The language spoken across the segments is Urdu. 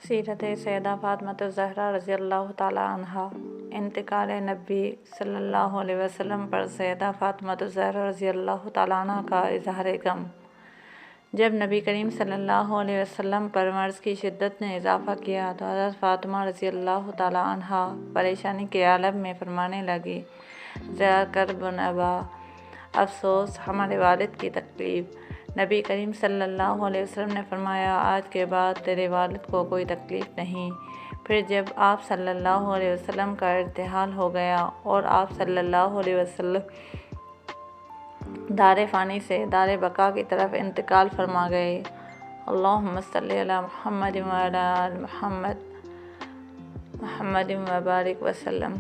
سیرت سیدہ فاطمہ الزہرا رضی اللہ تعالیٰ عنہا۔ انتقال نبی صلی اللہ علیہ وسلم پر سیدہ فاطمہ الزہرا رضی اللہ تعالیٰ عنہ کا اظہار غم۔ جب نبی کریم صلی اللہ علیہ وسلم پر مرض کی شدت نے اضافہ کیا تو حضرت فاطمہ رضی اللہ تعالیٰ عنہا پریشانی کے عالم میں فرمانے لگی، ذرا کرب نبا، افسوس ہمارے والد کی تکلیف۔ نبی کریم صلی اللہ علیہ وسلم نے فرمایا، آج کے بعد تیرے والد کو کوئی تکلیف نہیں۔ پھر جب آپ صلی اللہ علیہ وسلم کا ارتحال ہو گیا اور آپ صلی اللہ علیہ وسلم دار فانی سے دار بقا کی طرف انتقال فرما گئے، اللہم صلی علی محمد وعلی آل محمد وبارک وسلم۔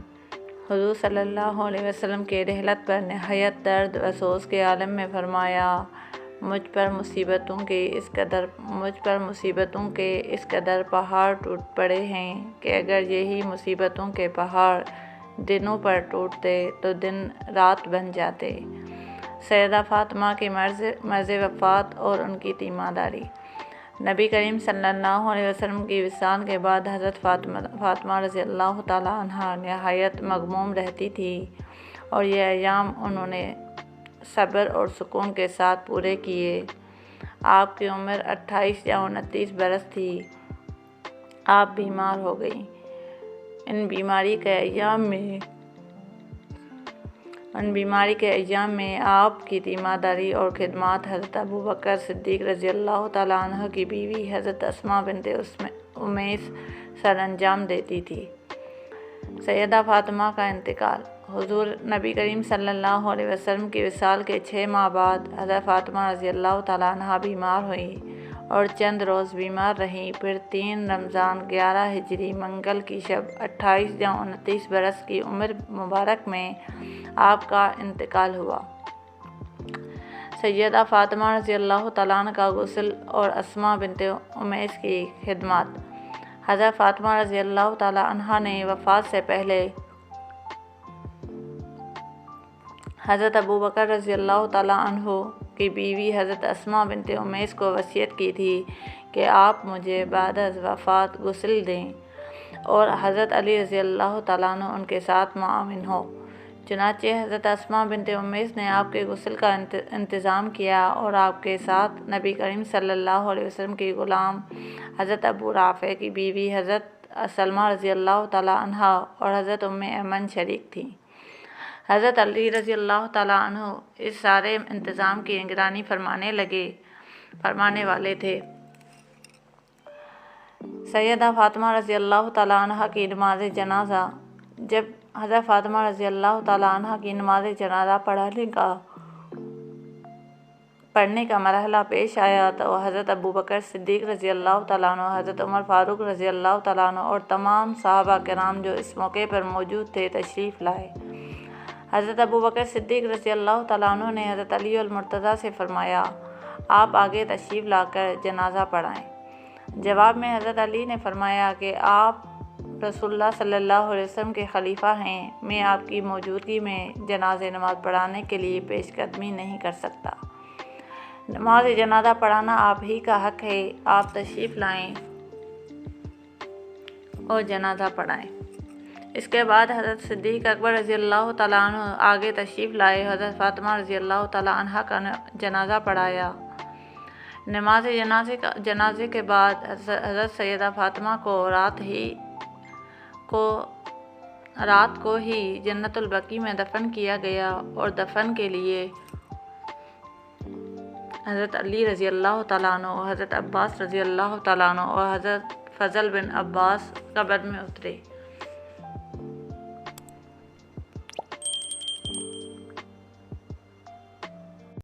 حضور صلی اللہ علیہ وسلم کی رحلت پر نہایت درد و افسوس کے عالم میں فرمایا، مجھ پر مصیبتوں کے اس قدر پہاڑ ٹوٹ پڑے ہیں کہ اگر یہی مصیبتوں کے پہاڑ دنوں پر ٹوٹتے تو دن رات بن جاتے۔ سیدہ فاطمہ کی مرض وفات اور ان کی تیمارداری۔ نبی کریم صلی اللہ علیہ وسلم کی وصال کے بعد حضرت فاطمہ رضی اللہ تعالیٰ عنہا نہایت مغموم رہتی تھی اور یہ ایام انہوں نے صبر اور سکون کے ساتھ پورے کیے۔ آپ کی عمر 28 یا 29 برس تھی۔ آپ بیمار ہو گئیں۔ ان بیماری کے ایام میں آپ کی تیمارداری اور خدمات حضرت ابوبکر صدیق رضی اللہ تعالیٰ عنہ کی بیوی حضرت اسماء بنت امیس سر انجام دیتی تھی۔ سیدہ فاطمہ کا انتقال۔ حضور نبی کریم صلی اللہ علیہ وسلم کی وصال کے 6 ماہ بعد حضرت فاطمہ رضی اللہ تعالیٰ عنہ بیمار ہوئیں اور چند روز بیمار رہیں۔ پھر 3 رمضان 11 ہجری منگل کی شب 28 یا 29 برس کی عمر مبارک میں آپ کا انتقال ہوا۔ سیدہ فاطمہ رضی اللہ تعالیٰ عنہ کا غسل اور اسماء بنت امیس کی خدمات۔ حضرت فاطمہ رضی اللہ تعالیٰ عنہ نے وفات سے پہلے حضرت ابوبکر رضی اللہ تعالیٰ عنہ کی بیوی حضرت اسماء بنت امیس کو وصیت کی تھی کہ آپ مجھے بعد از وفات غسل دیں اور حضرت علی رضی اللہ تعالیٰ عنہ ان کے ساتھ معاون ہو۔ چنانچہ حضرت اسماء بنت امیس نے آپ کے غسل کا انتظام کیا اور آپ کے ساتھ نبی کریم صلی اللہ علیہ وسلم کی غلام حضرت ابو رافع کی بیوی حضرت سلمہ رضی اللہ تعالیٰ عنہا اور حضرت ام ایمن شریک تھیں۔ حضرت علی رضی اللہ تعالیٰ عنہ اس سارے انتظام کی نگرانی فرمانے والے تھے۔ سیدہ فاطمہ رضی اللہ تعالیٰ عنہ کی نماز جنازہ۔ جب حضرت فاطمہ رضی اللہ تعالیٰ عنہ کی نماز جنازہ پڑھنے کا مرحلہ پیش آیا تو حضرت ابوبکر صدیق رضی اللہ تعالیٰ عنہ، حضرت عمر فاروق رضی اللہ تعالیٰ عنہ اور تمام صحابہ کرام جو اس موقع پر موجود تھے تشریف لائے۔ حضرت ابوبکر صدیق رضی اللہ تعالیٰ عنہ نے حضرت علی المرتضیٰ سے فرمایا، آپ آگے تشریف لا کر جنازہ پڑھائیں۔ جواب میں حضرت علی نے فرمایا کہ آپ رسول اللہ صلی اللہ علیہ وسلم کے خلیفہ ہیں، میں آپ کی موجودگی میں نماز پڑھانے کے لیے پیش قدمی نہیں کر سکتا۔ نماز جنازہ پڑھانا آپ ہی کا حق ہے، آپ تشریف لائیں اور جنازہ پڑھائیں۔ اس کے بعد حضرت صدیق اکبر رضی اللہ تعالیٰ عنہ آگے تشریف لائے، حضرت فاطمہ رضی اللہ تعالیٰ عنہ کا جنازہ پڑھایا۔ نماز جنازے کے بعد حضرت سیدہ فاطمہ کو رات کو ہی جنت البقیع میں دفن کیا گیا اور دفن کے لیے حضرت علی رضی اللہ تعالیٰ عنہ، حضرت عباس رضی اللہ تعالیٰ عنہ اور حضرت فضل بن عباس قبر میں اترے۔